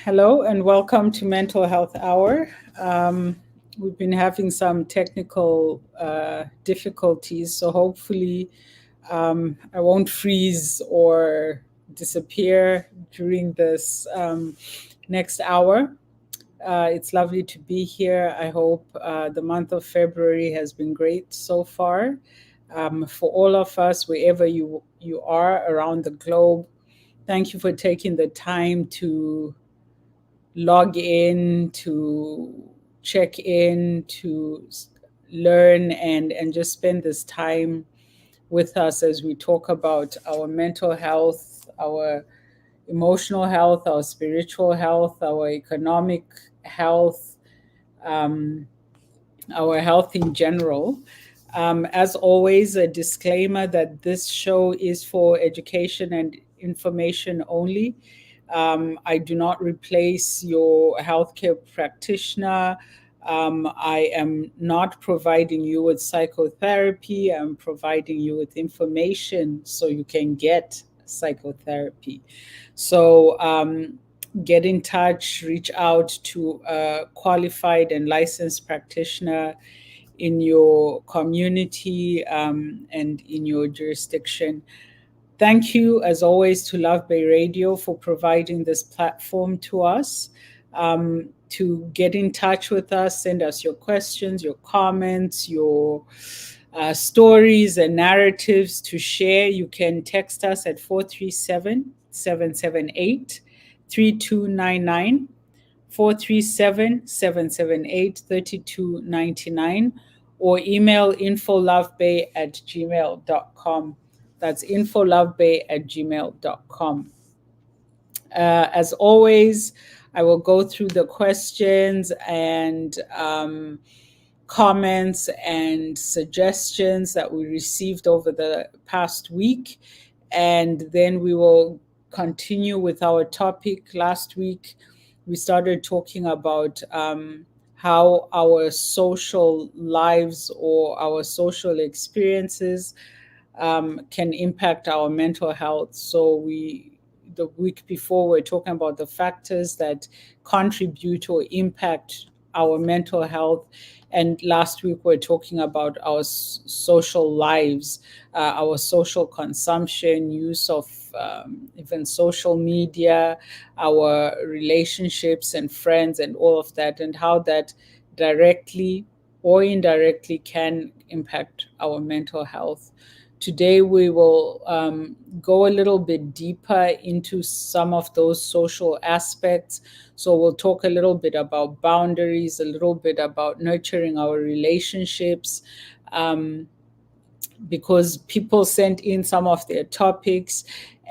Hello and welcome to Mental Health Hour. We've been having some technical difficulties, so hopefully I won't freeze or disappear during this next hour. It's lovely to be here. I hope the month of February has been great so far. For all of us, wherever you are around the globe, thank you for taking the time to log in, to check in, to learn, and just spend this time with us as we talk about our mental health, our emotional health, our spiritual health, our economic health, um, our health in general. As always, a disclaimer that this show is for education and information only. I do not replace your healthcare practitioner. I am not providing you with psychotherapy. I'm providing you with information so you can get psychotherapy. So get in touch, reach out to a qualified and licensed practitioner in your community and in your jurisdiction. Thank you, as always, to Love Bay Radio for providing this platform to us. To get in touch with us, send us your questions, your comments, your stories and narratives to share. You can text us at 437-778-3299, 437-778-3299, or email infolovebay@gmail.com. That's infolovebay@gmail.com. As always, I will go through the questions and comments and suggestions that we received over the past week. And then we will continue with our topic. Last week, we started talking about how our social lives or our social experiences can impact our mental health. So the week before, we're talking about the factors that contribute or impact our mental health. And last week, we're talking about our social lives, our social consumption, use of even social media, our relationships and friends, and all of that, and how that directly or indirectly can impact our mental health. Today, we will go a little bit deeper into some of those social aspects. So, we'll talk a little bit about boundaries, a little bit about nurturing our relationships, because people sent in some of their topics.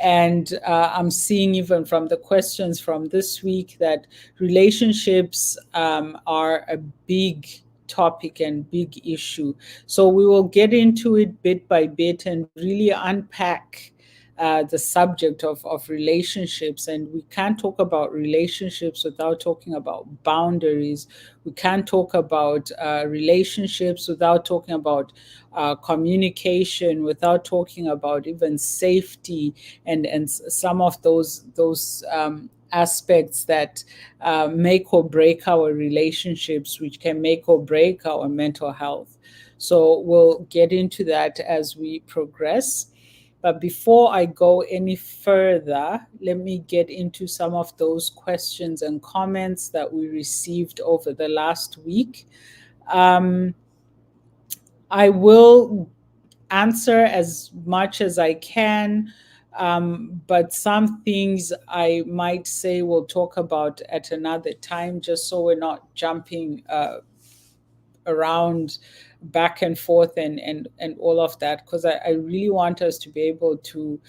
And I'm seeing even from the questions from this week that relationships are a big topic and big issue. So we will get into it bit by bit and really unpack the subject of relationships. And we can't talk about relationships without talking about boundaries. We can't talk about relationships without talking about communication, without talking about even safety and some of those aspects that make or break our relationships, which can make or break our mental health. So we'll get into that as we progress. But before I go any further, let me get into some of those questions and comments that we received over the last week. I will answer as much as I can, but some things I might say we'll talk about at another time, just so we're not jumping around back and forth and all of that, because I really want us to be able to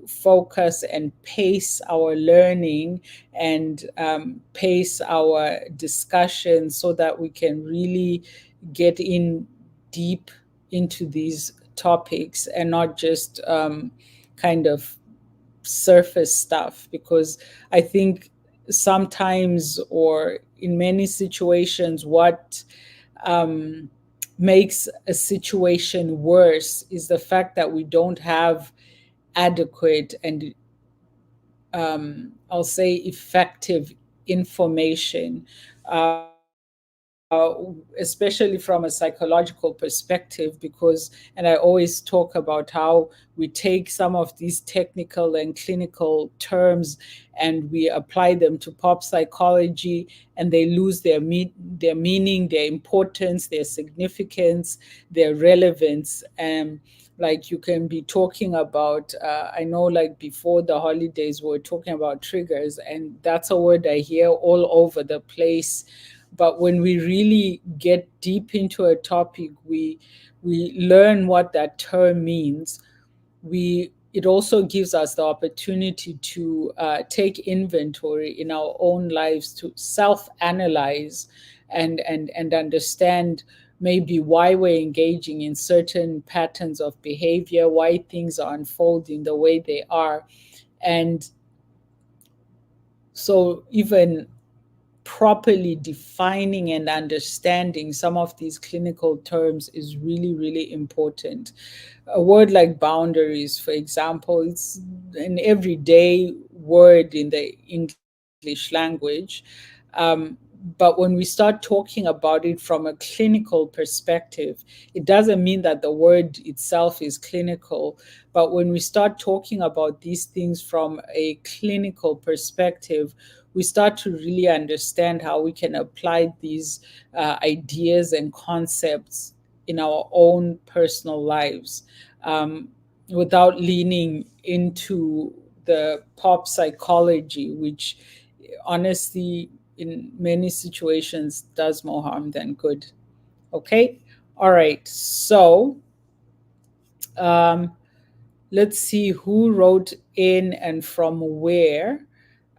focus and pace our learning and pace our discussion so that we can really get in deep into these topics and not just kind of surface stuff, because I think sometimes or in many situations what makes a situation worse is the fact that we don't have adequate and I'll say, effective information, especially from a psychological perspective, and I always talk about how we take some of these technical and clinical terms and we apply them to pop psychology, and they lose their meaning, their importance, their significance, their relevance. And like, you can be talking about, I know, like, before the holidays we were talking about triggers, and that's a word I hear all over the place. But when we really get deep into a topic, we learn what that term means. We It also gives us the opportunity to take inventory in our own lives, to self-analyze and understand maybe why we're engaging in certain patterns of behavior, why things are unfolding the way they are. And so even properly defining and understanding some of these clinical terms is really, really important. A word like boundaries, for example, it's an everyday word in the English language. But when we start talking about it from a clinical perspective, it doesn't mean that the word itself is clinical. But when we start talking about these things from a clinical perspective, we start to really understand how we can apply these ideas and concepts in our own personal lives, um, without leaning into the pop psychology, which honestly, in many situations, does more harm than good. Okay? All right. So um, let's see who wrote in and from where.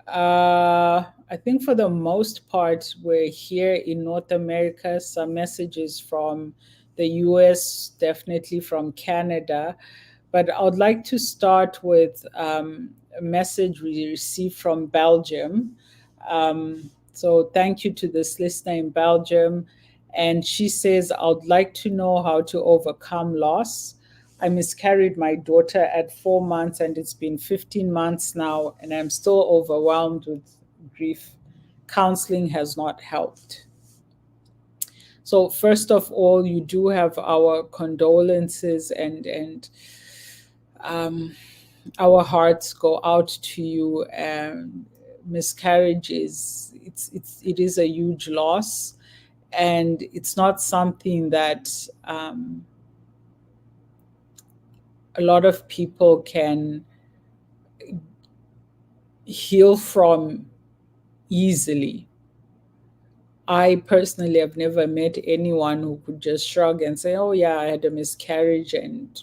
I think for the most part, we're here in North America. Some messages from the US, definitely from Canada. But I would like to start with a message we received from Belgium. So thank you to this listener in Belgium. And she says, I would like to know how to overcome loss. I miscarried my daughter at 4 months, and it's been 15 months now, and I'm still overwhelmed with grief. Counseling has not helped. So, first of all, you do have our condolences, and um, our hearts go out to you. Miscarriage it is a huge loss, and it's not something that a lot of people can heal from easily. I personally have never met anyone who could just shrug and say, "Oh yeah, I had a miscarriage," and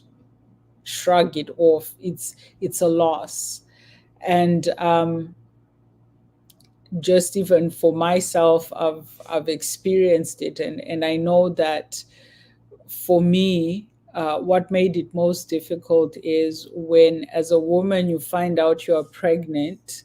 shrug it off. It's a loss, and just even for myself, I've experienced it, and I know that for me, what made it most difficult is when, as a woman, you find out you are pregnant,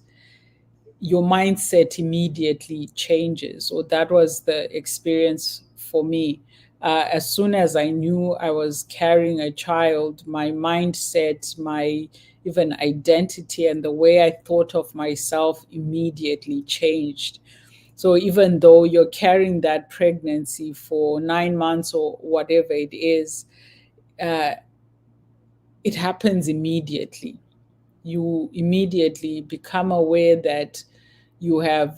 your mindset immediately changes. So that was the experience for me. As soon as I knew I was carrying a child, my mindset, my even identity, and the way I thought of myself immediately changed. So even though you're carrying that pregnancy for 9 months or whatever it is, uh, it happens immediately. You immediately become aware that you have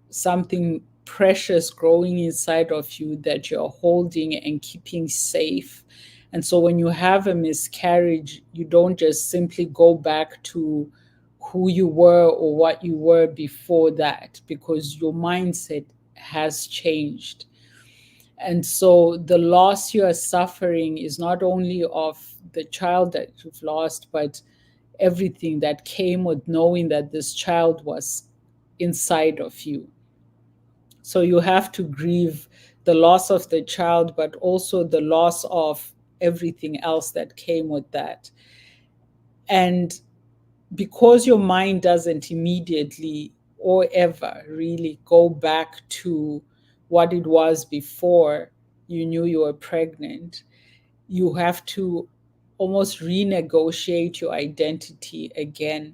something precious growing inside of you that you're holding and keeping safe. And so when you have a miscarriage, you don't just simply go back to who you were or what you were before that, because your mindset has changed. And so the loss you are suffering is not only of the child that you've lost, but everything that came with knowing that this child was inside of you. So you have to grieve the loss of the child, but also the loss of everything else that came with that. And because your mind doesn't immediately or ever really go back to what it was before you knew you were pregnant, you have to almost renegotiate your identity again.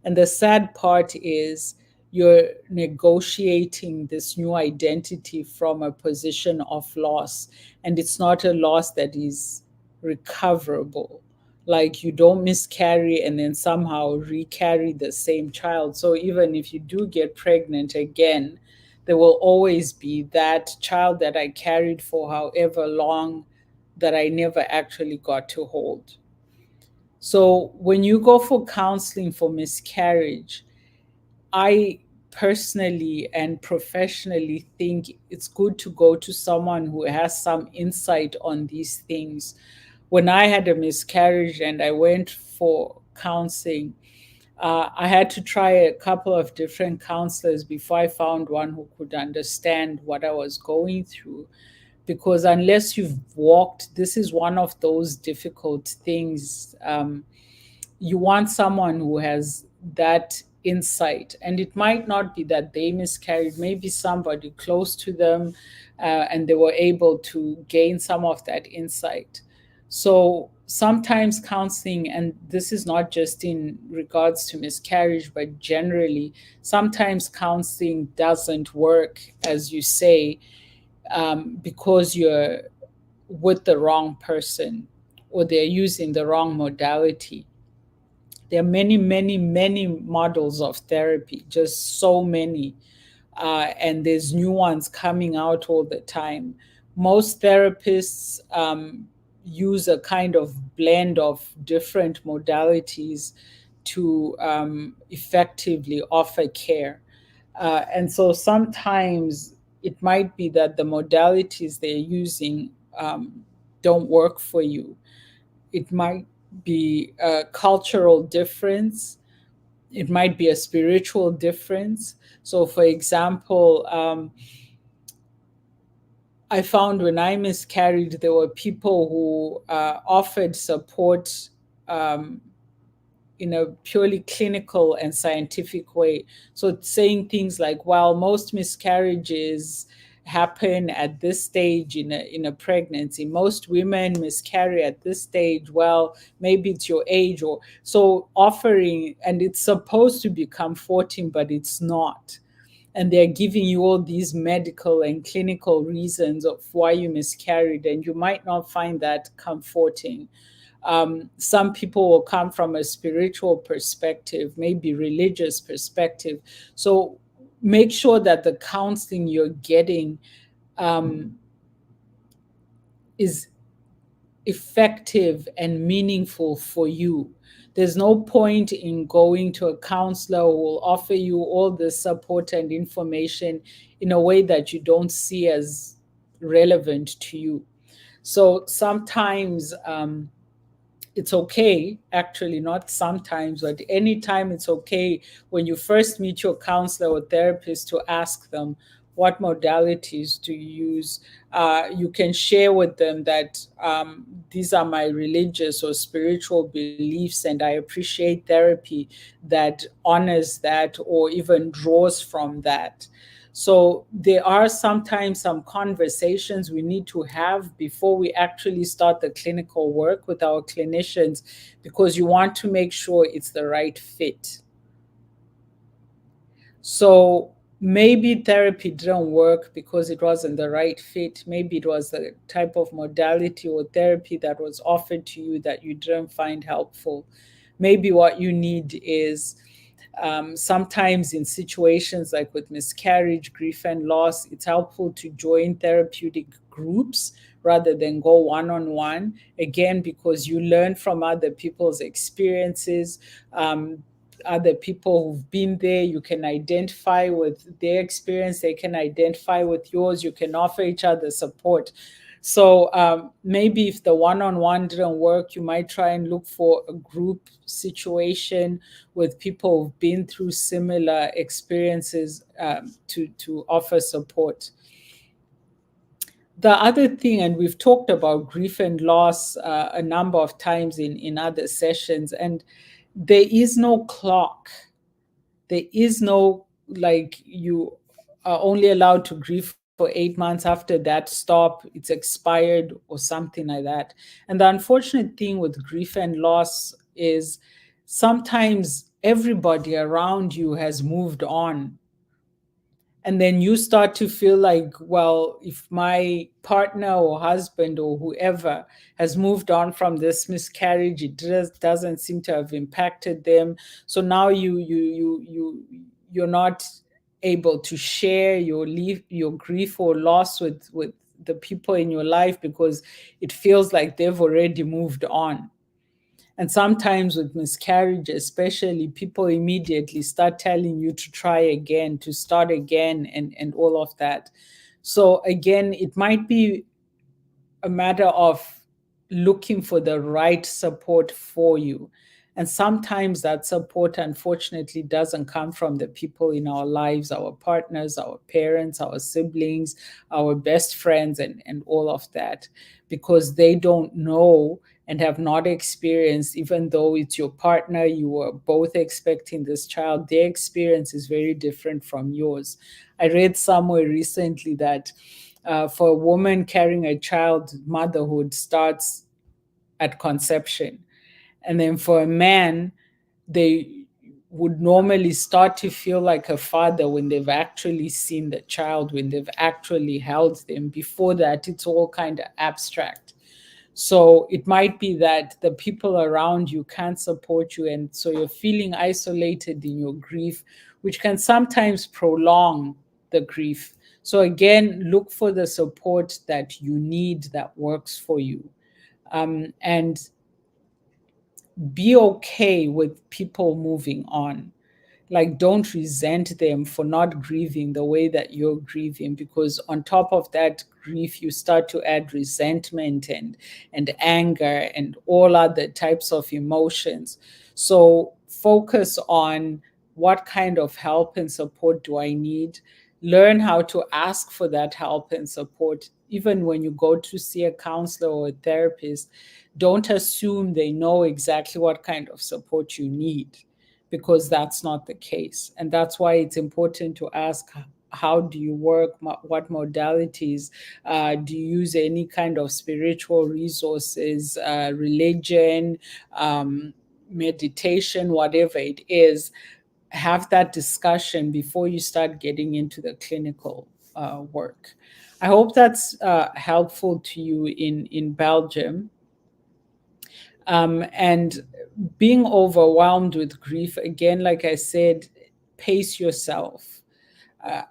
And the sad part is you're negotiating this new identity from a position of loss, and it's not a loss that is recoverable. Like, you don't miscarry and then somehow recarry the same child. So even if you do get pregnant again, there will always be that child that I carried for however long that I never actually got to hold. So when you go for counseling for miscarriage, I personally and professionally think it's good to go to someone who has some insight on these things. When I had a miscarriage and I went for counseling, I had to try a couple of different counselors before I found one who could understand what I was going through. Because unless you've walked, this is one of those difficult things. You want someone who has that insight, and it might not be that they miscarried, maybe somebody close to them, and they were able to gain some of that insight. So sometimes counseling, and this is not just in regards to miscarriage but generally, sometimes counseling doesn't work, as you say, because you're with the wrong person or they're using the wrong modality. There are many, many, many models of therapy, just so many. And there's new ones coming out all the time. Most therapists use a kind of blend of different modalities to effectively offer care. And so sometimes it might be that the modalities they're using don't work for you. It might be a cultural difference, it might be a spiritual difference. So, for example, I found when I miscarried, there were people who offered support um, in a purely clinical and scientific way. So saying things like, well, most miscarriages happen at this stage in a pregnancy. Most women miscarry at this stage. Well, maybe it's your age, or so offering, and it's supposed to be comforting, but it's not. And they're giving you all these medical and clinical reasons of why you miscarried, and you might not find that comforting. Some people will come from a spiritual perspective, maybe religious perspective. So make sure that the counseling you're getting is effective and meaningful for you. There's no point in going to a counselor who will offer you all the support and information in a way that you don't see as relevant to you. So sometimes it's okay, actually, not sometimes, but anytime it's okay when you first meet your counselor or therapist to ask them, what modalities do you use? You can share with them that these are my religious or spiritual beliefs, and I appreciate therapy that honors that or even draws from that. So there are sometimes some conversations we need to have before we actually start the clinical work with our clinicians, because you want to make sure it's the right fit. So maybe therapy didn't work because it wasn't the right fit. Maybe it was the type of modality or therapy that was offered to you that you didn't find helpful. Maybe what you need is sometimes in situations like with miscarriage, grief, and loss, it's helpful to join therapeutic groups rather than go one on one. Again, because you learn from other people's experiences. Other people who've been there, you can identify with their experience, they can identify with yours, you can offer each other support. So maybe if the one-on-one didn't work, you might try and look for a group situation with people who've been through similar experiences to offer support. The other thing, and we've talked about grief and loss a number of times in other sessions, and there is no clock. There is no, like, you are only allowed to grieve for 8 months. After that, stop, it's expired or something like that. And the unfortunate thing with grief and loss is sometimes everybody around you has moved on, and then you start to feel like, well, if my partner or husband or whoever has moved on from this miscarriage, it doesn't seem to have impacted them. So now you're not able to share your grief or loss with the people in your life, because it feels like they've already moved on. And sometimes with miscarriage, especially, people immediately start telling you to try again, to start again, and all of that. So again, it might be a matter of looking for the right support for you. And sometimes that support, unfortunately, doesn't come from the people in our lives, our partners, our parents, our siblings, our best friends, and all of that, because they don't know and have not experienced. Even though it's your partner, you were both expecting this child, their experience is very different from yours. I read somewhere recently that for a woman carrying a child, motherhood starts at conception. And then for a man, they would normally start to feel like a father when they've actually seen the child, when they've actually held them. Before that, it's all kind of abstract. So it might be that the people around you can't support you, and so you're feeling isolated in your grief, which can sometimes prolong the grief. So again, look for the support that you need that works for you. And be okay with people moving on. Like, don't resent them for not grieving the way that you're grieving, because on top of that grief, you start to add resentment and anger and all other types of emotions. So focus on what kind of help and support do I need. Learn how to ask for that help and support. Even when you go to see a counselor or a therapist, don't assume they know exactly what kind of support you need, because that's not the case. And that's why it's important to ask, how do you work? What modalities? Do you use any kind of spiritual resources, religion, meditation, whatever it is? Have that discussion before you start getting into the clinical work. I hope that's helpful to you in Belgium. And being overwhelmed with grief, again, like I said, pace yourself.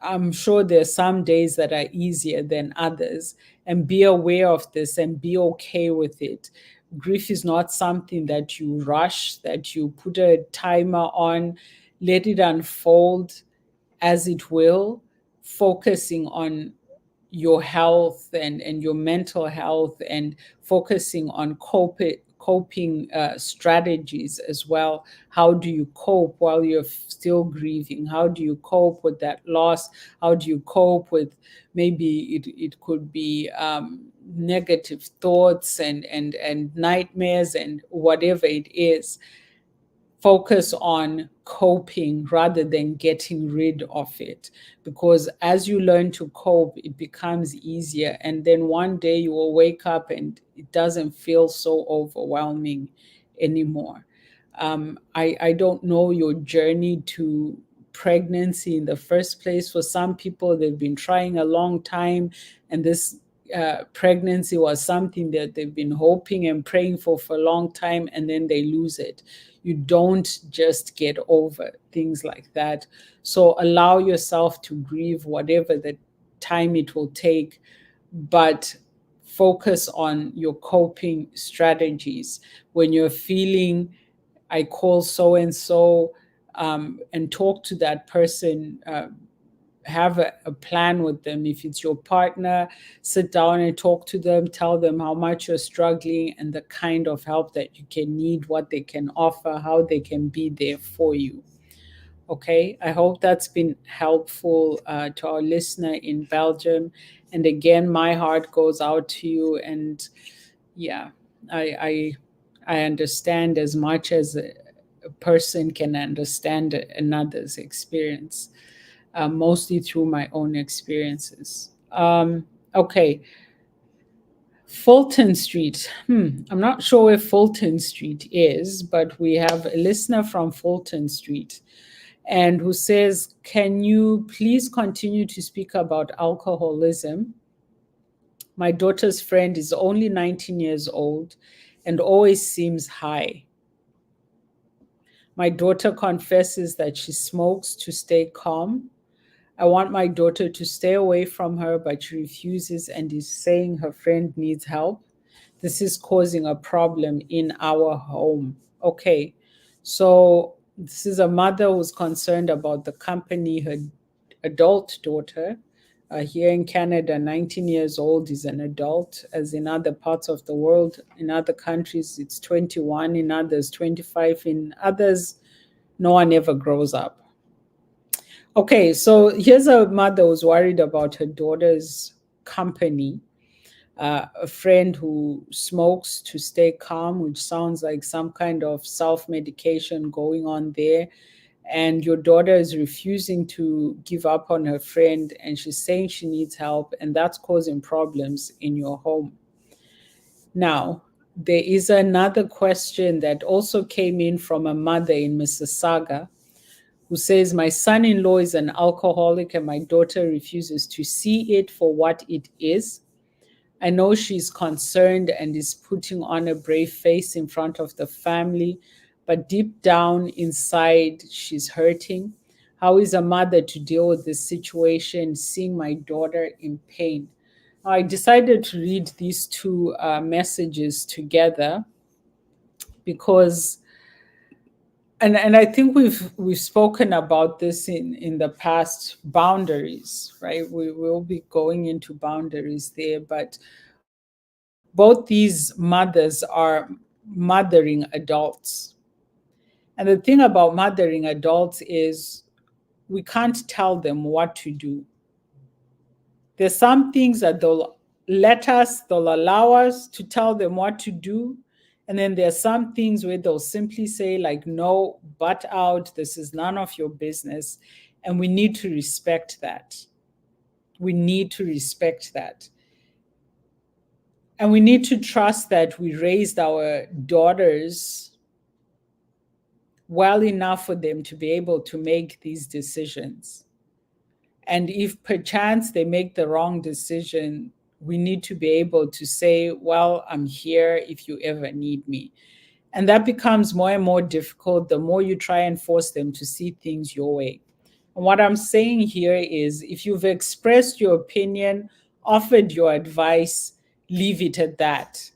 I'm sure there's some days that are easier than others, and be aware of this and be okay with it. Grief is not something that you rush, that you put a timer on. Let it unfold as it will, focusing on your health and your mental health, and focusing on coping strategies as well. How do you cope while you're still grieving? How do you cope with that loss? How do you cope with, maybe it could be negative thoughts and nightmares and whatever it is. Focus on coping rather than getting rid of it, because as you learn to cope, it becomes easier, and then one day you will wake up and it doesn't feel so overwhelming anymore. I don't know your journey to pregnancy in the first place. For some people, they've been trying a long time, and this pregnancy was something that they've been hoping and praying for a long time, and then they lose it. You don't just get over things like that. So allow yourself to grieve whatever the time it will take, but focus on your coping strategies. When you're feeling, I call so and so, and talk to that person. Have a plan with them. If it's your partner, sit down and talk to them, tell them how much you're struggling and the kind of help that you can need, what they can offer, how they can be there for you. Okay, I hope that's been helpful to our listener in Belgium. And again, my heart goes out to you. And yeah, I, I understand as much as a person can understand another's experience, mostly through my own experiences. Okay, Fulton Street. I'm not sure where Fulton Street is, but we have a listener from Fulton Street and who says, "Can you please continue to speak about alcoholism? My daughter's friend is only 19 years old and always seems high. My daughter confesses that she smokes to stay calm. I want my daughter to stay away from her, but she refuses and is saying her friend needs help. This is causing a problem in our home." Okay, so this is a mother who's concerned about the company her adult daughter. Here in Canada, 19 years old is an adult, as in other parts of the world. In other countries, it's 21, in others, 25, in others, no one ever grows up. Okay, so here's a mother who's worried about her daughter's company. A friend who smokes to stay calm, which sounds like some kind of self medication going on there. And your daughter is refusing to give up on her friend, and she's saying she needs help, and that's causing problems in your home. Now, there is another question that also came in from a mother in Mississauga who says, "My son in law is an alcoholic, and my daughter refuses to see it for what it is. I know she's concerned and is putting on a brave face in front of the family, but deep down inside, she's hurting. How is a mother to deal with this situation, seeing my daughter in pain?" I decided to read these two messages together because, and I think we've spoken about this in the past, boundaries, right? We will be going into boundaries there, but both these mothers are mothering adults. And the thing about mothering adults is we can't tell them what to do. There's some things that they'll allow us to tell them what to do. And then there's some things where they'll simply say, like, no, butt out, this is none of your business. And we need to respect that. We need to respect that. And we need to trust that we raised our daughters well enough for them to be able to make these decisions. And if perchance they make the wrong decision, we need to be able to say, well, I'm here if you ever need me. And that becomes more and more difficult the more you try and force them to see things your way. And what I'm saying here is if you've expressed your opinion, offered your advice, leave it at that.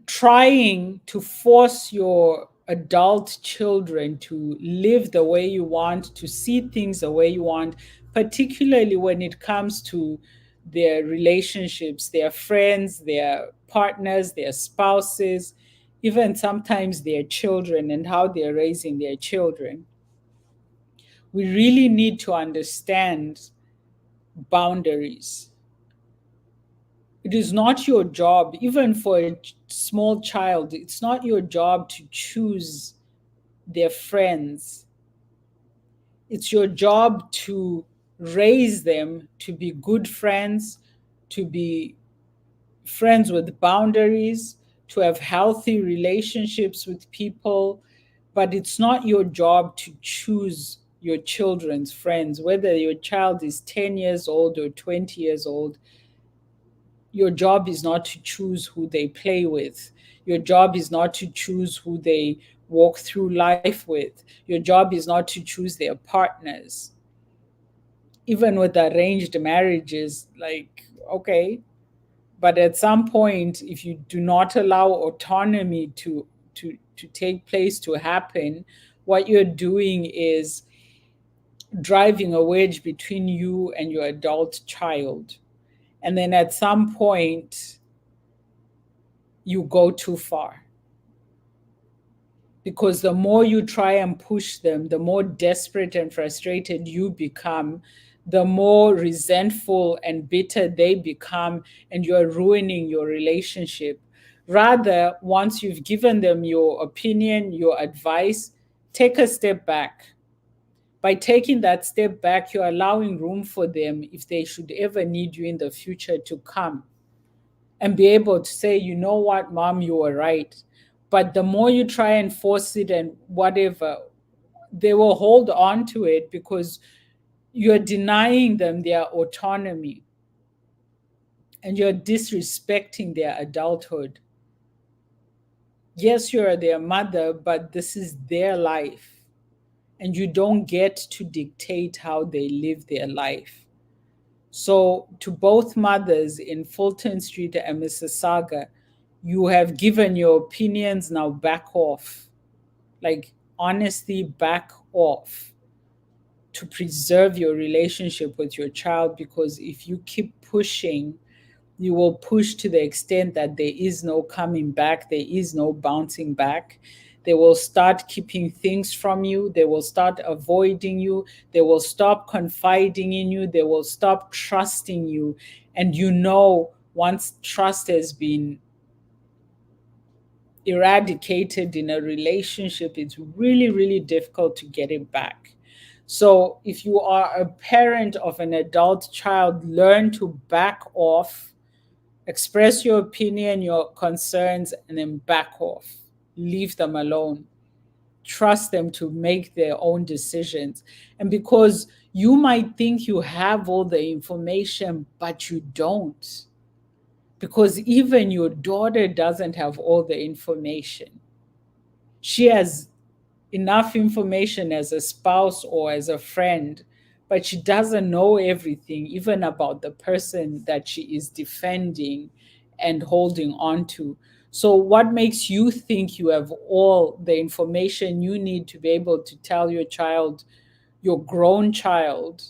Trying to force your adult children to live the way you want, to see things the way you want, particularly when it comes to their relationships, their friends, their partners, their spouses, even sometimes their children and how they're raising their children. We really need to understand boundaries. It is not your job, even for a small child, it's not your job to choose their friends. It's your job to raise them to be good friends, to be friends with boundaries, to have healthy relationships with people. But it's not your job to choose your children's friends, whether your child is 10 years old or 20 years old. Your job is not to choose who they play with. Your job is not to choose who they walk through life with. Your job is not to choose their partners. Even with arranged marriages, like, okay, but at some point, if you do not allow autonomy to take place, to happen, what you're doing is driving a wedge between you and your adult child. And then at some point, you go too far. Because the more you try and push them, the more desperate and frustrated you become, the more resentful and bitter they become, and you're ruining your relationship. Rather, once you've given them your opinion, your advice, take a step back. By taking that step back, you're allowing room for them, if they should ever need you in the future, to come and be able to say, you know what, mom, you were right. But the more you try and force it and whatever, they will hold on to it because you're denying them their autonomy and you're disrespecting their adulthood. Yes, you're their mother, but this is their life. And you don't get to dictate how they live their life. So, to both mothers in Fulton Street and Mississauga, you have given your opinions, now back off. Like, honestly, back off to preserve your relationship with your child, because if you keep pushing, you will push to the extent that there is no coming back, there is no bouncing back. They will start keeping things from you, they will start avoiding you, they will stop confiding in you, they will stop trusting you. And you know, once trust has been eradicated in a relationship, it's really, really difficult to get it back. So if you are a parent of an adult child, learn to back off, express your opinion, your concerns, and then back off. Leave them alone. Trust them to make their own decisions. And because you might think you have all the information, but you don't. Because even your daughter doesn't have all the information. She has enough information as a spouse or as a friend, but she doesn't know everything, even about the person that she is defending and holding on to. So, what makes you think you have all the information you need to be able to tell your child, your grown child,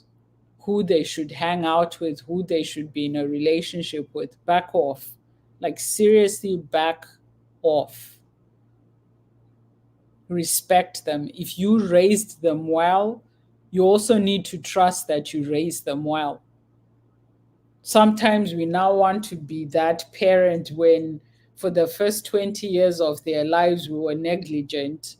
who they should hang out with, who they should be in a relationship with? Back off. Like, seriously, back off. Respect them. If you raised them well, you also need to trust that you raised them well. Sometimes we now want to be that parent when, for the first 20 years of their lives, we were negligent,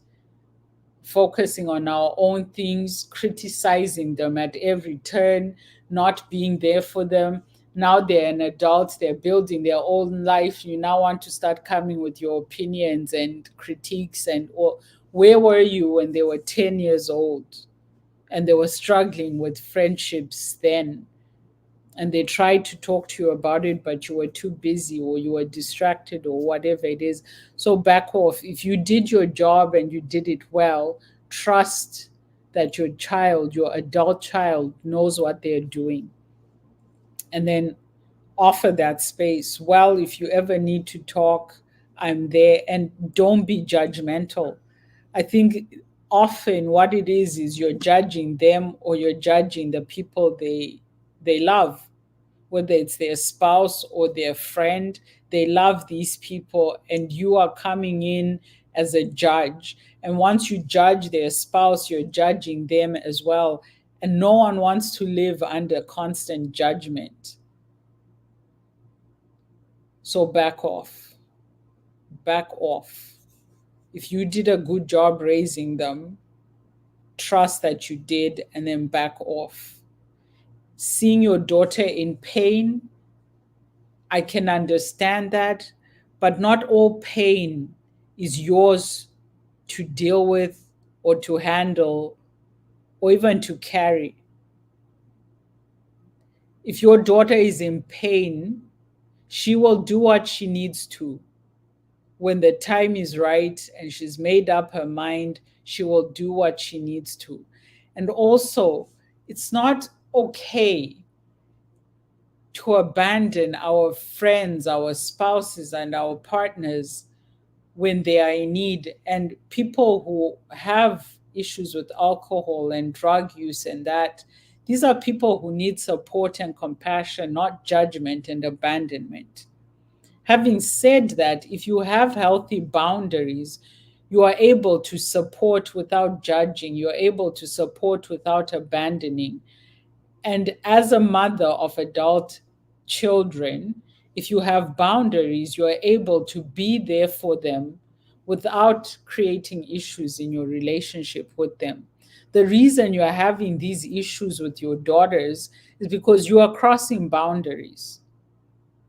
focusing on our own things, criticizing them at every turn, not being there for them. Now they're an adult, they're building their own life. You now want to start coming with your opinions and critiques. And or, where were you when they were 10 years old and they were struggling with friendships then? And they tried to talk to you about it, but you were too busy or you were distracted or whatever it is. So back off. If you did your job and you did it well, trust that your child, your adult child, knows what they're doing. And then offer that space. Well, if you ever need to talk, I'm there. And don't be judgmental. I think often what it is you're judging them or you're judging the people they love, whether it's their spouse or their friend. They love these people, and you are coming in as a judge. And once you judge their spouse, you're judging them as well. And no one wants to live under constant judgment. So back off. Back off. If you did a good job raising them, trust that you did, and then back off. Seeing your daughter in pain, I can understand that, but not all pain is yours to deal with or to handle or even to carry. If your daughter is in pain, she will do what she needs to. When the time is right and she's made up her mind, she will do what she needs to. And also, it's not okay to abandon our friends, our spouses, and our partners when they are in need. And people who have issues with alcohol and drug use and that, these are people who need support and compassion, not judgment and abandonment. Having said that, if you have healthy boundaries, you are able to support without judging, you're able to support without abandoning. And as a mother of adult children, if you have boundaries, you are able to be there for them without creating issues in your relationship with them. The reason you are having these issues with your daughters is because you are crossing boundaries.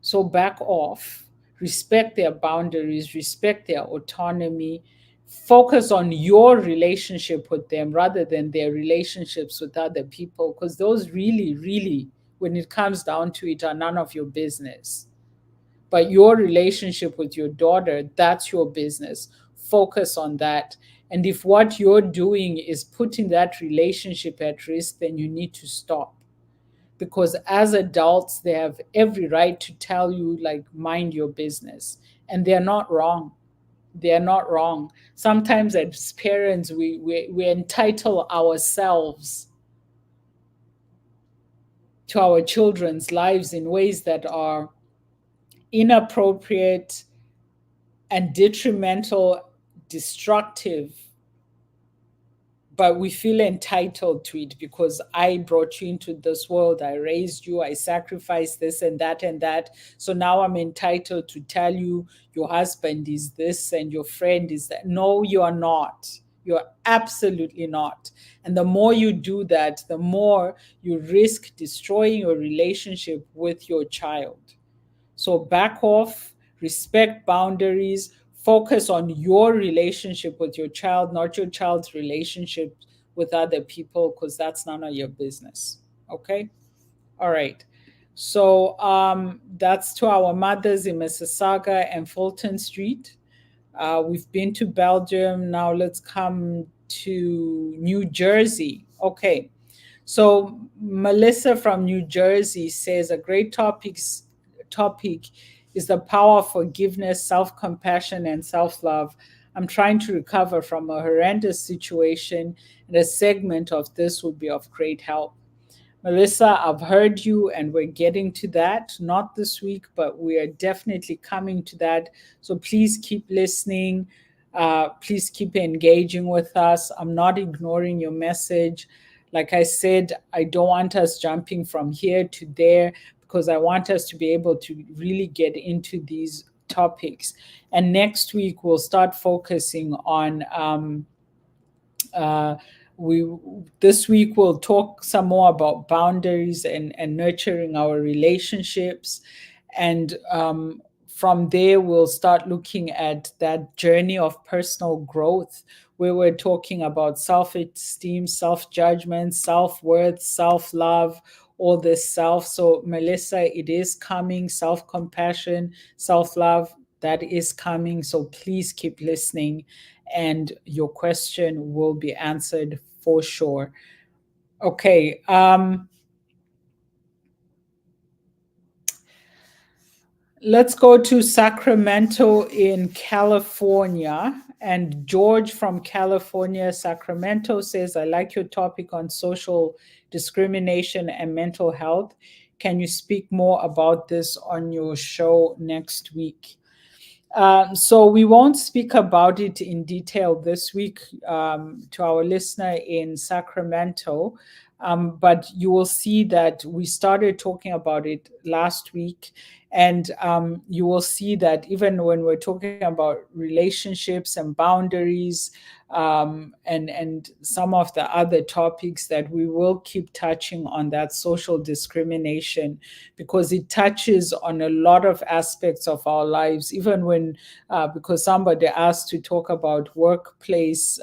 So back off, respect their boundaries, respect their autonomy, focus on your relationship with them rather than their relationships with other people, because those really, really, when it comes down to it, are none of your business. But your relationship with your daughter, that's your business. Focus on that. And if what you're doing is putting that relationship at risk, then you need to stop, because as adults they have every right to tell you, like, mind your business, and they're not wrong. They're not wrong. Sometimes as parents we entitle ourselves to our children's lives in ways that are inappropriate and detrimental, destructive, but we feel entitled to it because I brought you into this world, I raised you, I sacrificed this and that and that. So now I'm entitled to tell you your husband is this and your friend is that. No, you are not. You're absolutely not. And the more you do that, the more you risk destroying your relationship with your child. So back off, respect boundaries, focus on your relationship with your child, not your child's relationship with other people, because that's none of your business. Okay? All right. So that's to our mothers in Mississauga and Fulton Street. We've been to Belgium. Now let's come to New Jersey. Okay. So Melissa from New Jersey says a great topic is the power of forgiveness, self-compassion, and self-love. I'm trying to recover from a horrendous situation, and a segment of this would be of great help. Melissa, I've heard you, and we're getting to that. Not this week, but we are definitely coming to that. So please keep listening. Please keep engaging with us. I'm not ignoring your message. Like I said, I don't want us jumping from here to there, because I want us to be able to really get into these topics. And next week, we'll start focusing on. Uh, we this week we'll talk some more about boundaries and nurturing our relationships, and from there we'll start looking at that journey of personal growth, where we're talking about self-esteem, self-judgment, self-worth, self-love, all this self. So Melissa, it is coming. Self-compassion, self-love, that is coming. So please keep listening, and your question will be answered for sure. Okay. Let's go to Sacramento in California. And George from California, Sacramento says, I like your topic on social discrimination and mental health. Can you speak more about this on your show next week? So we won't speak about it in detail this week to our listener in Sacramento, but you will see that we started talking about it last week, and you will see that even when we're talking about relationships and boundaries, and some of the other topics, that we will keep touching on that social discrimination, because it touches on a lot of aspects of our lives, even when because somebody asked to talk about workplace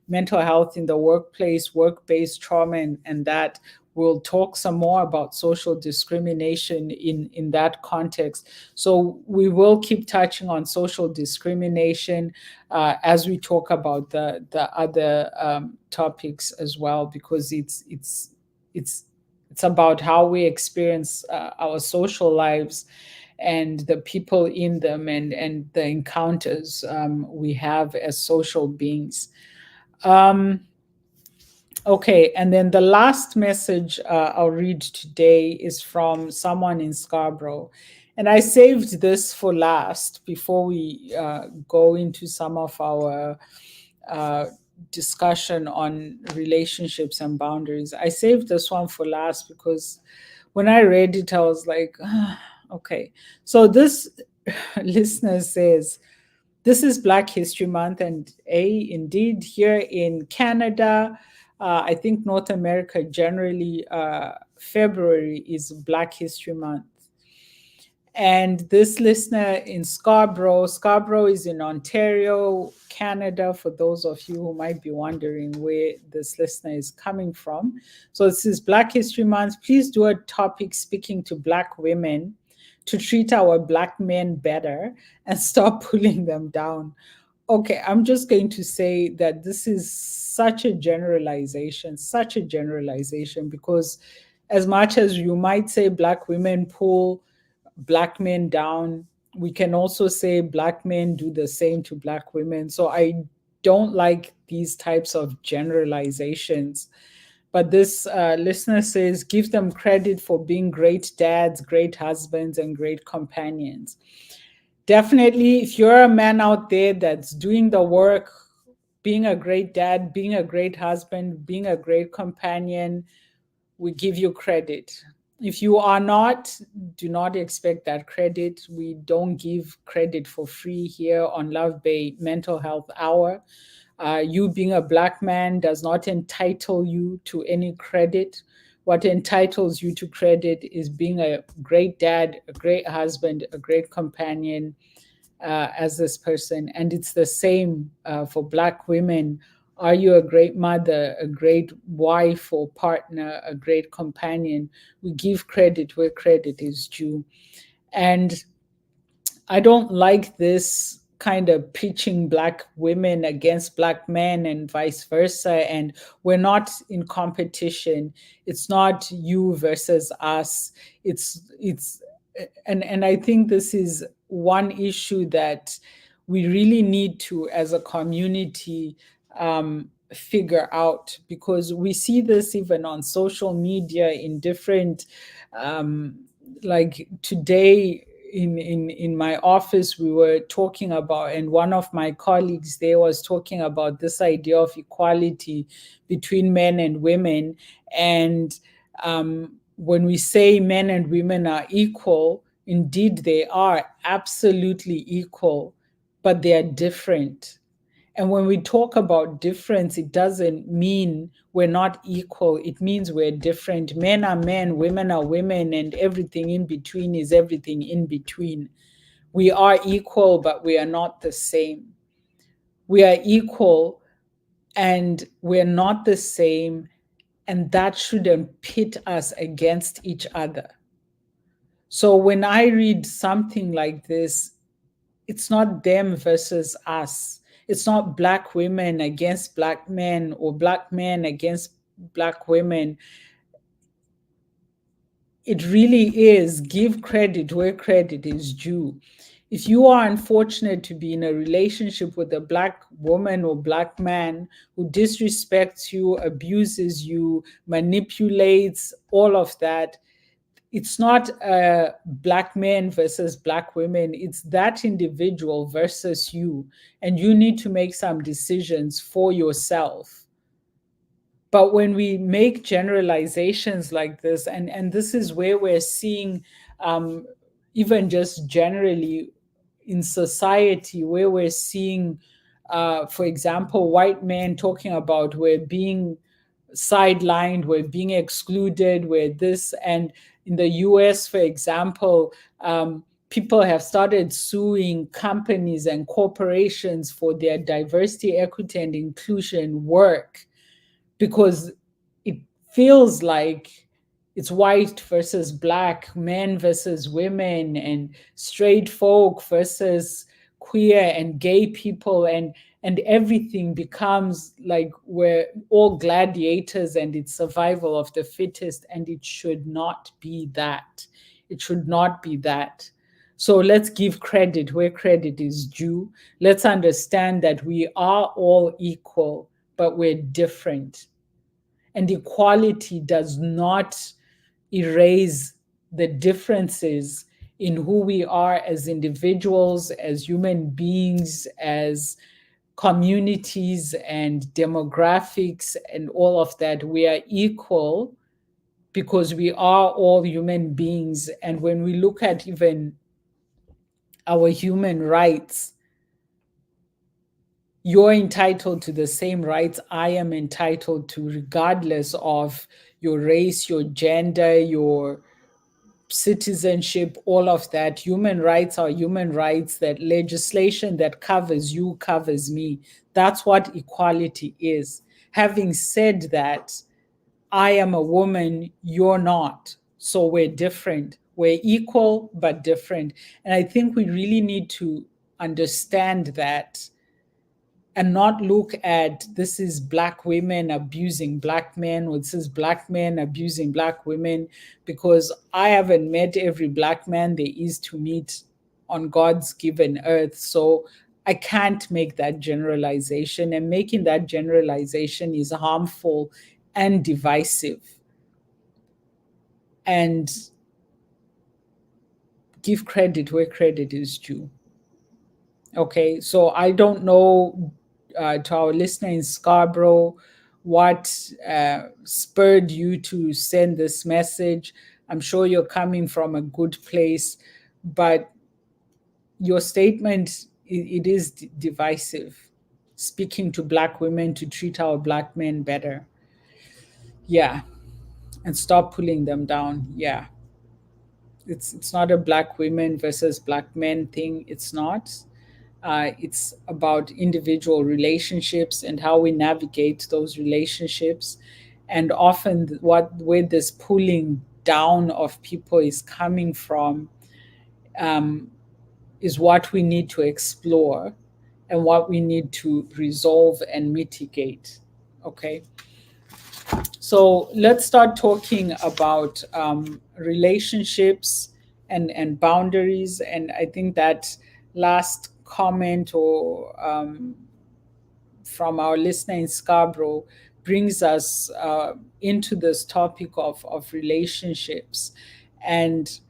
mental health in the workplace, work-based trauma, and that. We'll talk some more about social discrimination in that context. So we will keep touching on social discrimination as we talk about the other topics as well, because it's about how we experience our social lives and the people in them, and the encounters we have as social beings. Okay, and then the last message I'll read today is from someone in Scarborough. And I saved this for last before we go into some of our discussion on relationships and boundaries. I saved this one for last because when I read it, I was like, okay. So this listener says, this is Black History Month, and indeed, here in Canada, I think North America generally, February is Black History Month. And this listener in Scarborough is in Ontario, Canada, for those of you who might be wondering where this listener is coming from. So this is Black History Month. Please do a topic speaking to Black women to treat our Black men better and stop pulling them down. Okay, I'm just going to say that this is such a generalization, because as much as you might say Black women pull Black men down, we can also say Black men do the same to Black women. So I don't like these types of generalizations. But this listener says, give them credit for being great dads, great husbands, and great companions. Definitely, if you're a man out there that's doing the work, being a great dad, being a great husband, being a great companion, we give you credit. If you are not, do not expect that credit. We don't give credit for free here on Love Bay Mental Health Hour. You being a Black man does not entitle you to any credit. What entitles you to credit is being a great dad, a great husband, a great companion, as this person. And it's the same for Black women. Are you a great mother, a great wife or partner, a great companion? We give credit where credit is due. And I don't like this kind of pitching Black women against Black men and vice versa. And we're not in competition. It's not you versus us. It's and I think this is one issue that we really need to, as a community, figure out, because we see this even on social media in different, like today in my office we were talking about, and one of my colleagues there was talking about this idea of equality between men and women. And when we say men and women are equal, indeed they are absolutely equal, but they are different. And when we talk about difference, it doesn't mean we're not equal. It means we're different. Men are men, women are women, and everything in between is everything in between. We are equal, but we are not the same. We are equal and we're not the same, and that shouldn't pit us against each other. So when I read something like this, it's not them versus us. It's not Black women against Black men or Black men against Black women. It really is give credit where credit is due. If you are unfortunate to be in a relationship with a Black woman or Black man who disrespects you, abuses you, manipulates, all of that, it's not Black men versus Black women. It's that individual versus you. And you need to make some decisions for yourself. But when we make generalizations like this, and this is where we're seeing, even just generally in society, where we're seeing, for example, white men talking about we're being sidelined, we're being excluded, we're this. And in the US, for example, people have started suing companies and corporations for their diversity, equity, and inclusion work, because it feels like it's white versus Black, men versus women, and straight folk versus queer and gay people, and everything becomes like we're all gladiators and it's survival of the fittest, and it should not be that. It should not be that. So let's give credit where credit is due. Let's understand that we are all equal, but we're different. And equality does not erase the differences in who we are as individuals, as human beings, as communities and demographics and all of that. We are equal because we are all human beings. And when we look at even our human rights, you're entitled to the same rights I am entitled to, regardless of your race, your gender, your citizenship, all of that. Human rights are human rights. That legislation that covers you covers me. That's what equality is. Having said that, I am a woman, you're not. So we're different. We're equal, but different. And I think we really need to understand that and not look at this is black women abusing black men, or this is black men abusing black women, because I haven't met every black man there is to meet on God's given earth. So I can't make that generalization, and making that generalization is harmful and divisive. And give credit where credit is due. Okay, so I don't know, to our listener in Scarborough, what spurred you to send this message. I'm sure you're coming from a good place, but your statement, it is divisive. Speaking to black women to treat our black men better. Yeah, and stop pulling them down. Yeah. It's not a black women versus black men thing. It's not. It's about individual relationships and how we navigate those relationships. And often, where this pulling down of people is coming from, um, is what we need to explore and what we need to resolve and mitigate. Okay. So let's start talking about relationships and boundaries. And I think that last comment or from our listener in Scarborough brings us into this topic of relationships and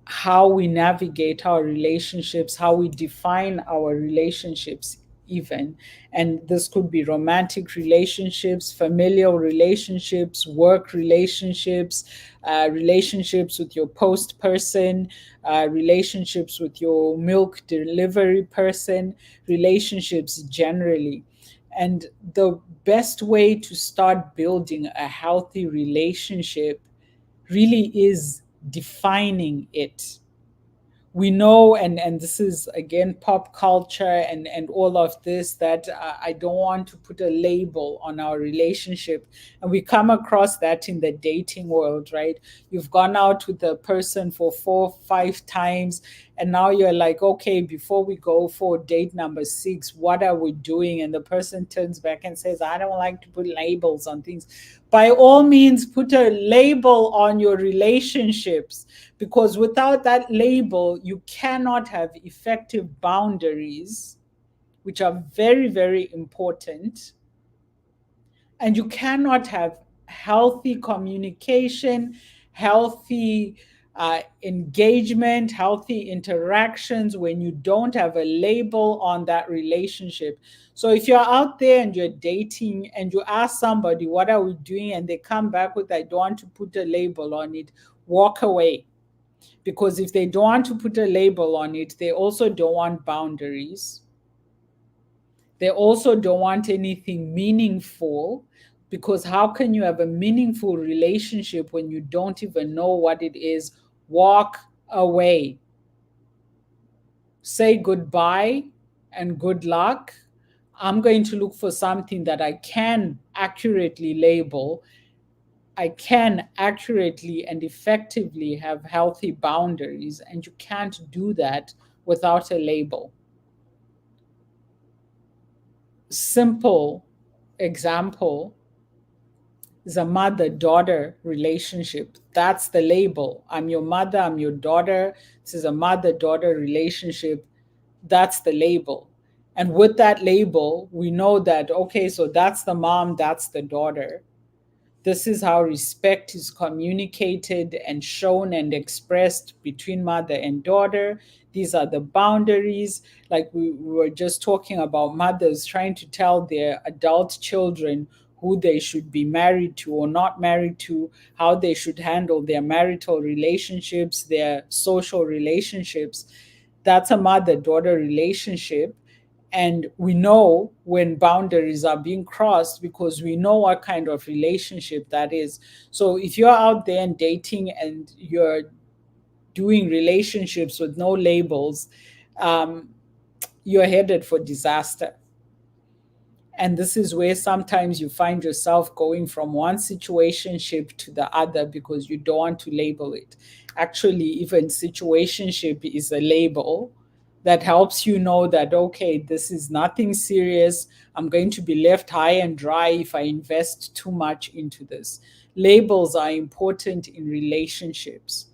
how we navigate our relationships, how we define our relationships, even. And this could be romantic relationships, familial relationships, work relationships, relationships with your post person, relationships with your milk delivery person, relationships generally. And the best way to start building a healthy relationship really is defining it. We know, and this is again pop culture and all of this, that I don't want to put a label on our relationship. And we come across that in the dating world, right? You've gone out with a person for 4 5 times, and now you're like, okay, before we go for date number 6, what are we doing? And the person turns back and says, I don't like to put labels on things. By all means, put a label on your relationships, because without that label, you cannot have effective boundaries, which are very, very important. And you cannot have healthy communication, healthy engagement, healthy interactions when you don't have a label on that relationship. So if you're out there and you're dating and you ask somebody, what are we doing? And they come back with, I don't want to put a label on it, walk away. Because if they don't want to put a label on it, they also don't want boundaries. They also don't want anything meaningful, because how can you have a meaningful relationship when you don't even know what it is? Walk away. Say goodbye and good luck. I'm going to look for something that I can accurately label. I can accurately and effectively have healthy boundaries, and you can't do that without a label. Simple example is a mother-daughter relationship. That's the label. I'm your mother, I'm your daughter. This is a mother-daughter relationship. That's the label. And with that label, we know that, okay, so that's the mom, that's the daughter. This is how respect is communicated and shown and expressed between mother and daughter. These are the boundaries. Like we were just talking about mothers trying to tell their adult children who they should be married to or not married to, how they should handle their marital relationships, their social relationships. That's a mother daughter relationship. And we know when boundaries are being crossed because we know what kind of relationship that is. So if you're out there and dating and you're doing relationships with no labels, um, you're headed for disaster. And this is where sometimes you find yourself going from one situationship to the other because you don't want to label it. Actually, even situationship is a label that helps you know that, okay, this is nothing serious. I'm going to be left high and dry if I invest too much into this. Labels are important in relationships,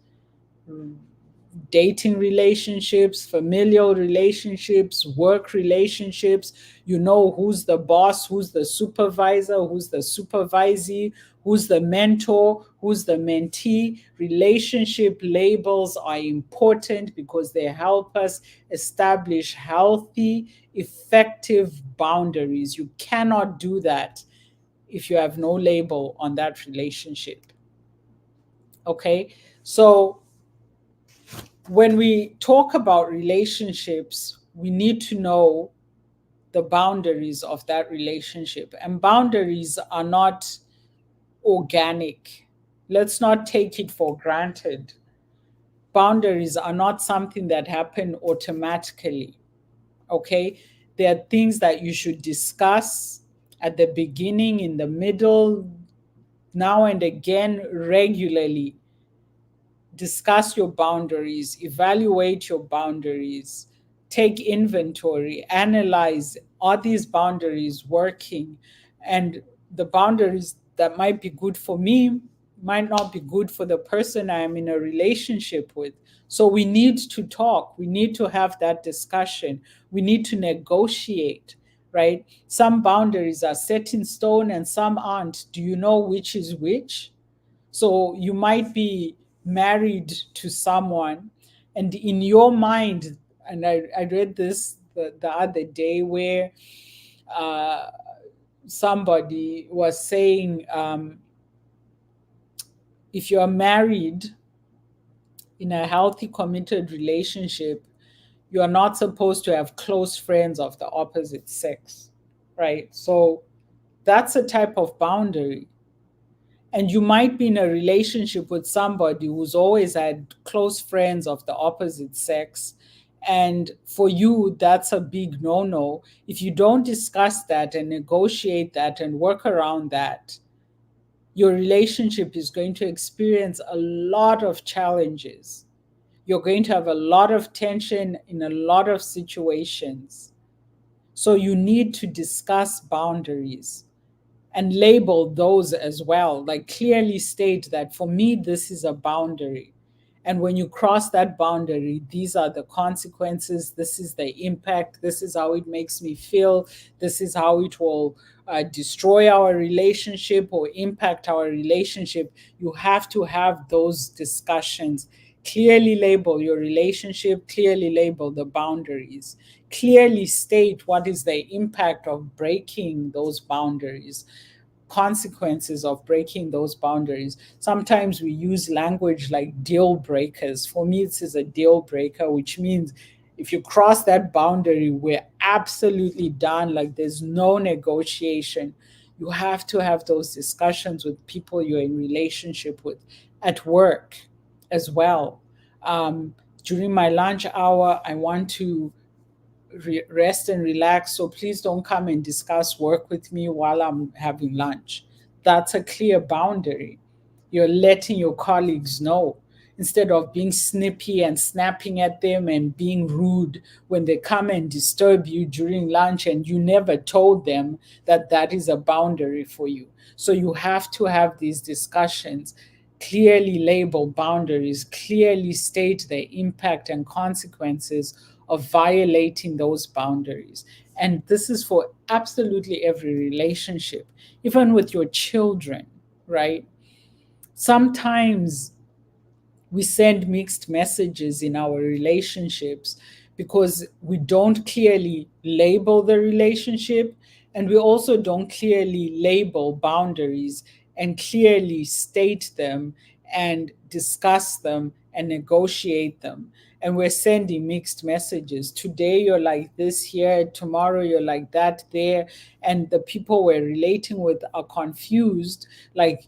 dating relationships, familial relationships, work relationships. You know who's the boss, who's the supervisor, who's the supervisee, who's the mentor, who's the mentee. Relationship labels are important because they help us establish healthy, effective boundaries. You cannot do that if you have no label on that relationship. Okay? So when we talk about relationships, we need to know the boundaries of that relationship. And boundaries are not organic. Let's not take it for granted. Boundaries are not something that happen automatically. Okay? There are things that you should discuss at the beginning, in the middle, now and again, regularly. Discuss your boundaries, evaluate your boundaries, take inventory, analyze, are these boundaries working? And the boundaries that might be good for me might not be good for the person I am in a relationship with. So we need to talk, we need to have that discussion, we need to negotiate, right? Some boundaries are set in stone and some aren't. Do you know which is which? So you might be married to someone, and in your mind, and I read this the other day where uh, somebody was saying, if you're married in a healthy, committed relationship, you are not supposed to have close friends of the opposite sex, right? So that's a type of boundary. And you might be in a relationship with somebody who's always had close friends of the opposite sex. And for you, that's a big no no. If you don't discuss that and negotiate that and work around that, your relationship is going to experience a lot of challenges. You're going to have a lot of tension in a lot of situations. So you need to discuss boundaries and label those as well. Like clearly state that for me, this is a boundary. And when you cross that boundary, these are the consequences. This is the impact. This is how it makes me feel. This is how it will destroy our relationship or impact our relationship. You have to have those discussions. Clearly label your relationship, clearly label the boundaries, clearly state what is the impact of breaking those boundaries, consequences of breaking those boundaries. Sometimes we use language like deal breakers. For me, this is a deal breaker, which means if you cross that boundary, we're absolutely done. Like there's no negotiation. You have to have those discussions with people you're in relationship with, at work as well. During my lunch hour, I want to rest and relax. So please don't come and discuss work with me while I'm having lunch. That's a clear boundary. You're letting your colleagues know instead of being snippy and snapping at them and being rude when they come and disturb you during lunch and you never told them that that is a boundary for you. So you have to have these discussions, clearly label boundaries, clearly state the impact and consequences of violating those boundaries. And this is for absolutely every relationship, even with your children, right? Sometimes we send mixed messages in our relationships because we don't clearly label the relationship, and we also don't clearly label boundaries and clearly state them and discuss them and negotiate them. and we're sending mixed messages. Today you're like this here, tomorrow you're like that there, and the people we're relating with are confused. Like,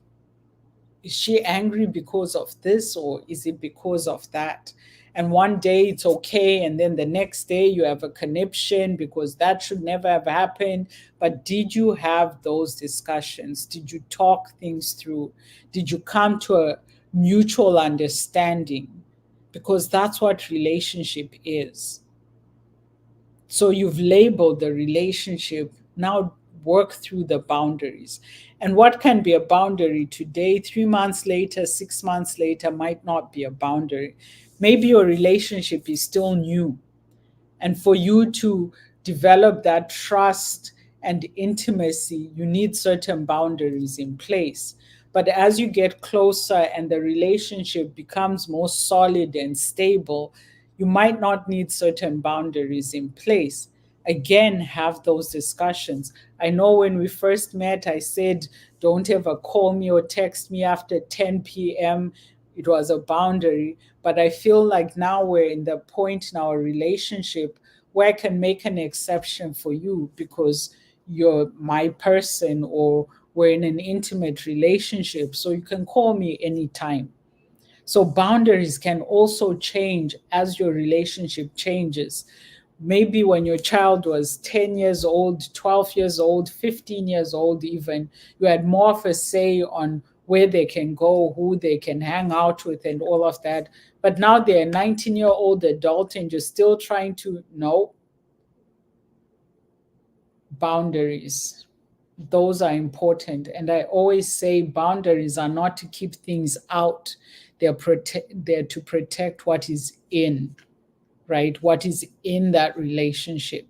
is she angry because of this, or is it because of that? And one day it's okay, and then the next day you have a conniption because that should never have happened. But did you have those discussions? Did you talk things through? Did you come to a mutual understanding? Because that's what relationship is. So you've labeled the relationship. Now work through the boundaries. And what can be a boundary today, 3 months later, 6 months later, might not be a boundary. Maybe your relationship is still new. And for you to develop that trust and intimacy, you need certain boundaries in place. But as you get closer and the relationship becomes more solid and stable, you might not need certain boundaries in place. Again, have those discussions. I know when we first met, I said, don't ever call me or text me after 10 p.m. It was a boundary. But I feel like now we're in the point in our relationship where I can make an exception for you because you're my person, or we're in an intimate relationship. So you can call me anytime. So boundaries can also change as your relationship changes. Maybe when your child was 10 years old, 12 years old, 15 years old, even, you had more of a say on where they can go, who they can hang out with, and all of that. But now they're a 19-year-old adult and you're still trying to know boundaries. Those are important. And I always say boundaries are not to keep things out, they're to protect what is in, right? What is in that relationship.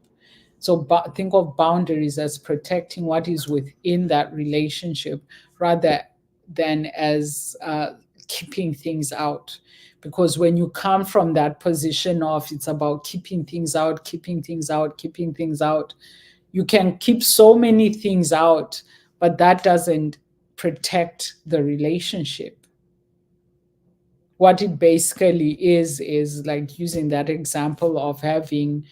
So think of boundaries as protecting what is within that relationship rather than as keeping things out. Because when you come from that position of it's about keeping things out, keeping things out, keeping things out, you can keep so many things out, but that doesn't protect the relationship. What it basically is like using that example of having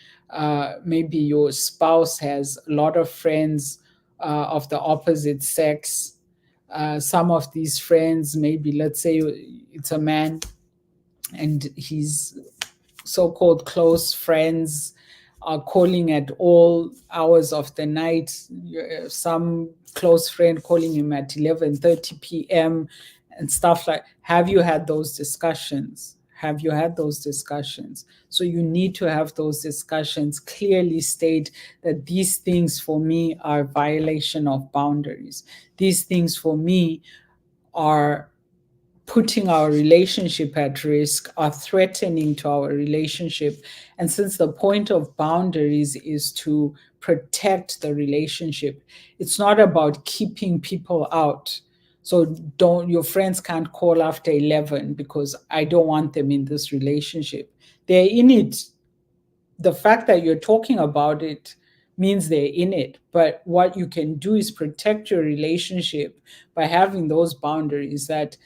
maybe your spouse has a lot of friends of the opposite sex. Some of these friends, maybe let's say it's a man and his so-called close friends are calling at all hours of the night. Some close friend calling him at 11:30 p.m. and stuff like. Have you had those discussions? Have you had those discussions? So you need to have those discussions. Clearly state that these things for me are violation of boundaries. These things for me are putting our relationship at risk, are threatening to our relationship. And since the point of boundaries is to protect the relationship, it's not about keeping people out. So don't, your friends can't call after 11 because I don't want them in this relationship. They're in it. The fact that you're talking about it means they're in it. But what you can do is protect your relationship by having those boundaries that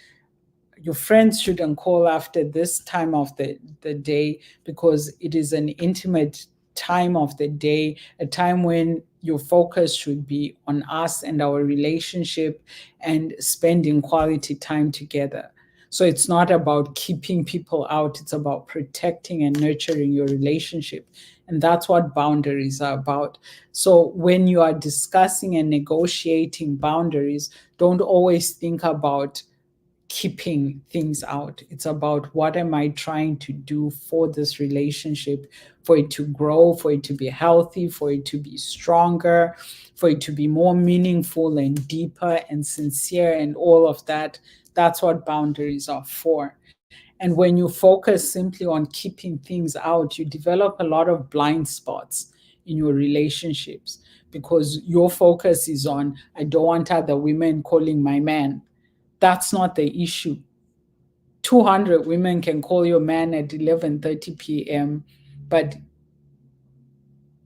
your friends shouldn't call after this time of the day because it is an intimate time of the day, a time when your focus should be on us and our relationship and spending quality time together. So it's not about keeping people out, it's about protecting and nurturing your relationship. And that's what boundaries are about. So when you are discussing and negotiating boundaries, don't always think about keeping things out. It's about what am I trying to do for this relationship, for it to grow, for it to be healthy, for it to be stronger, for it to be more meaningful and deeper and sincere and all of that. That's what boundaries are for. And when you focus simply on keeping things out, you develop a lot of blind spots in your relationships because your focus is on, I don't want other women calling my man. That's not the issue. 200 women can call your man at 11:30 p.m., but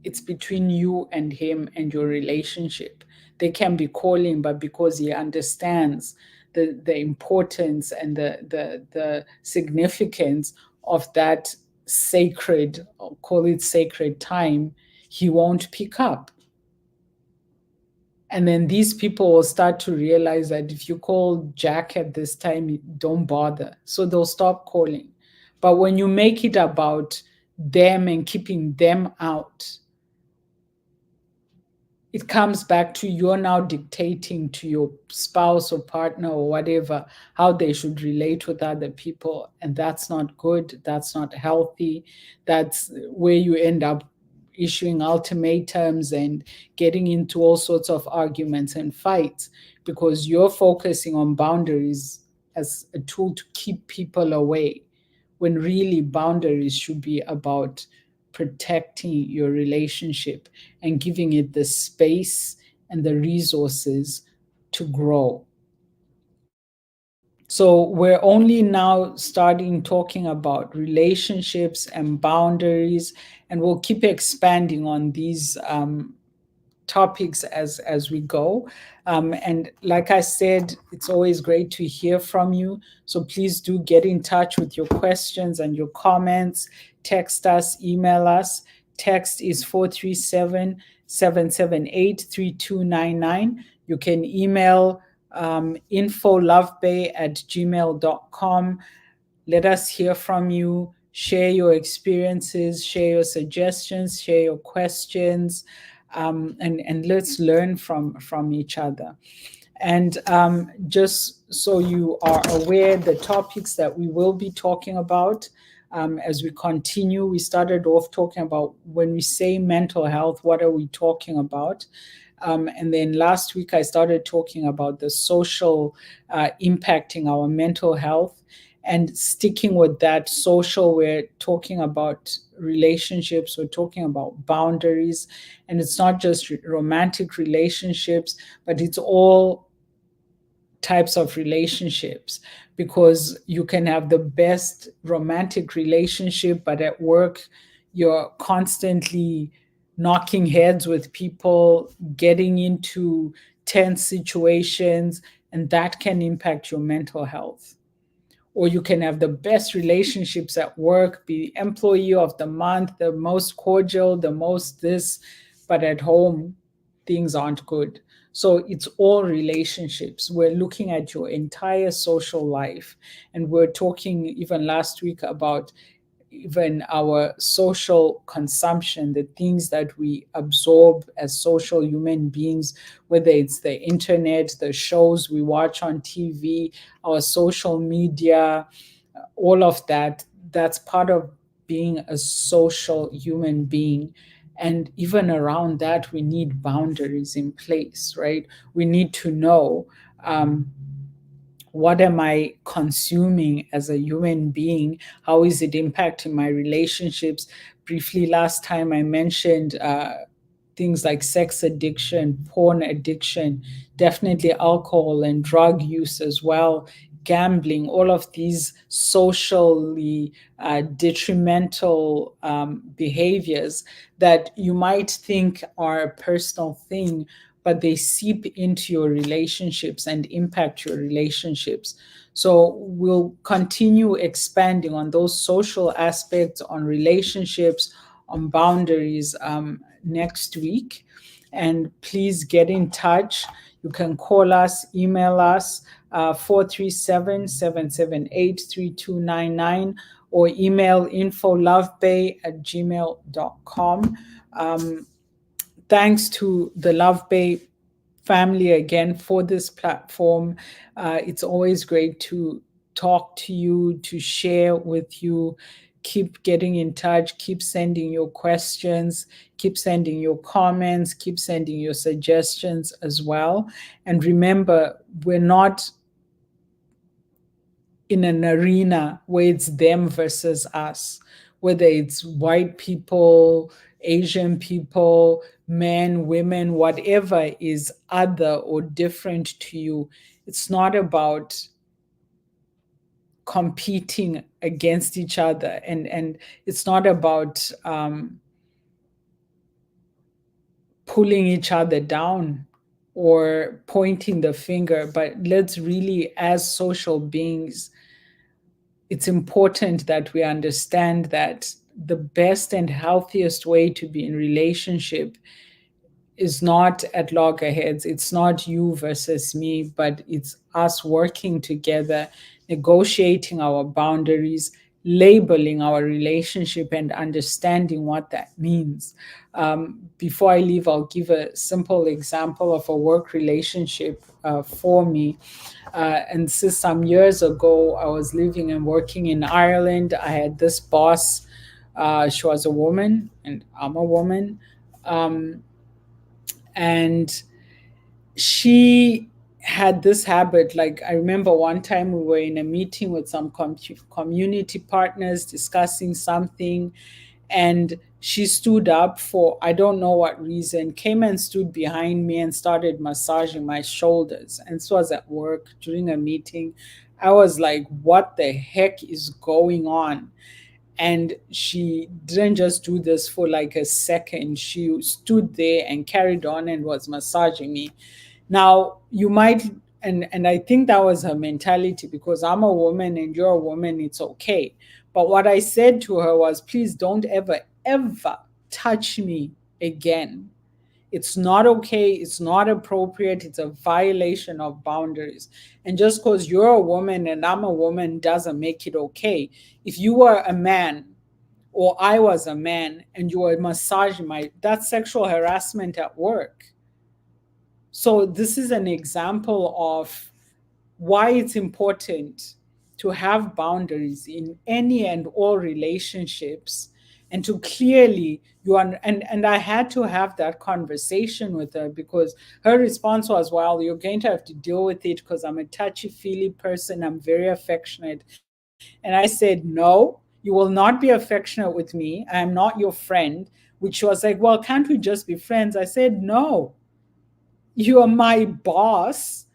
it's between you and him and your relationship. They can be calling, but because he understands the importance and the significance of that sacred, or call it sacred time, he won't pick up. And then these people will start to realize that if you call Jack at this time, don't bother. So they'll stop calling. But when you make it about them and keeping them out, it comes back to you're now dictating to your spouse or partner or whatever how they should relate with other people. And that's not good. That's not healthy. That's where you end up issuing ultimatums and getting into all sorts of arguments and fights because you're focusing on boundaries as a tool to keep people away, when really boundaries should be about protecting your relationship and giving it the space and the resources to grow. So we're only now starting talking about relationships and boundaries, and we'll keep expanding on these topics as we go. And like I said, it's always great to hear from you. So please do get in touch with your questions and your comments. Text us, email us. Text is 437-778-3299. You can email infolovebay@gmail.com. Let us hear from you. Share your experiences, share your suggestions, share your questions, and let's learn from each other. And just so you are aware, the topics that we will be talking about as we continue, we started off talking about when we say mental health, what are we talking about? And then last week, I started talking about the social impacting our mental health. And sticking with that social, we're talking about relationships, we're talking about boundaries. And it's not just romantic relationships, but it's all types of relationships, because you can have the best romantic relationship, but at work, you're constantly knocking heads with people, getting into tense situations, and that can impact your mental health. Or you can have the best relationships at work, be employee of the month, the most cordial, the most this, but at home, things aren't good. So it's all relationships. We're looking at your entire social life. And we're talking even last week about even our social consumption, the things that we absorb as social human beings, whether it's the internet, the shows we watch on TV, our social media, all of that, that's part of being a social human being. And even around that, we need boundaries in place, right? We need to know what am I consuming as a human being? How is it impacting my relationships? Briefly, last time I mentioned things like sex addiction, porn addiction, definitely alcohol and drug use as well, gambling, all of these socially detrimental behaviors that you might think are a personal thing, but they seep into your relationships and impact your relationships. So we'll continue expanding on those social aspects, on relationships, on boundaries next week. And please get in touch. You can call us, email us, 437-778-3299, or email infolovebay@gmail.com. Thanks to the Love Bay family again for this platform. It's always great to talk to you, to share with you. Keep getting in touch, keep sending your questions, keep sending your comments, keep sending your suggestions as well. And remember, we're not in an arena where it's them versus us, whether it's white people, Asian people, men, women, whatever is other or different to you. It's not about competing against each other, and it's not about pulling each other down or pointing the finger, but let's really, as social beings, it's important that we understand that the best and healthiest way to be in relationship is not at loggerheads. It's not you versus me, but it's us working together, negotiating our boundaries, labeling our relationship, and understanding what that means. Before I leave, I'll give a simple example of a work relationship for me. And since some years ago, I was living and working in Ireland. I had this boss. She was a woman, and I'm a woman. Um, and she had this habit. Like, I remember one time we were in a meeting with some community partners discussing something, and she stood up for, I don't know what reason, came and stood behind me and started massaging my shoulders. And this was at work during a meeting. I was like, what the heck is going on? And she didn't just do this for like a second. She stood there and carried on and was massaging me. Now, you might, and I think that was her mentality, because I'm a woman and you're a woman, it's okay. But what I said to her was, please don't ever, ever touch me again. It's not okay. It's not appropriate. It's a violation of boundaries. And just because you're a woman and I'm a woman doesn't make it okay. If you were a man or I was a man and you were massaging my, that's sexual harassment at work. So this is an example of why it's important to have boundaries in any and all relationships, and to clearly and I had to have that conversation with her, because her response was, well, you're going to have to deal with it because I'm a touchy feely person, I'm very affectionate. And I said, no, you will not be affectionate with me, I am not your friend. Which was like, well, can't we just be friends? I said, no, you are my boss,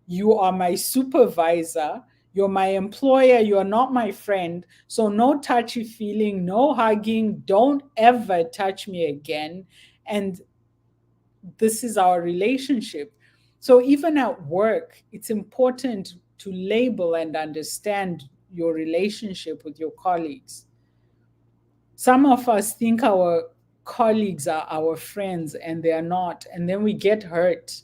you are my supervisor, you're my employer, you're not my friend. So no touchy feeling, no hugging, don't ever touch me again. And this is our relationship. So even at work, it's important to label and understand your relationship with your colleagues. Some of us think our colleagues are our friends and they are not. And then we get hurt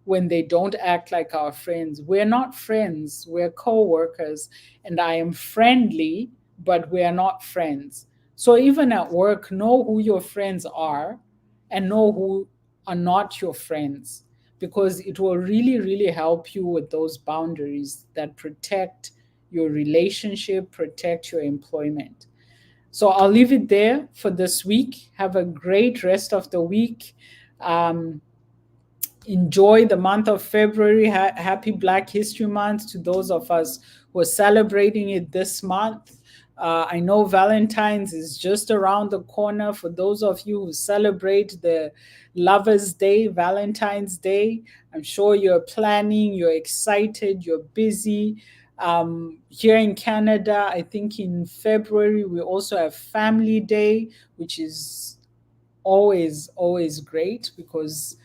when they don't act like our friends. We're not friends, we're co workers. And I am friendly, but we are not friends. So even at work, know who your friends are and know who are not your friends, because it will really, really help you with those boundaries that protect your relationship, protect your employment. So I'll leave it there for this week. Have a great rest of the week. Um, Enjoy the month of February. Happy Black History Month to those of us who are celebrating it this month. I know Valentine's is just around the corner. For those of you who celebrate the Lover's Day, Valentine's Day, I'm sure you're planning, you're excited, you're busy. Here in Canada, I think in February, we also have Family Day, which is always, always great, because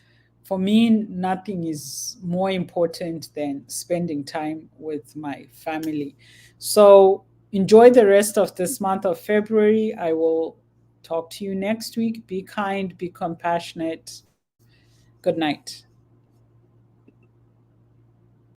for me, nothing is more important than spending time with my family. So enjoy the rest of this month of February. I will talk to you next week. Be kind, be compassionate. Good night.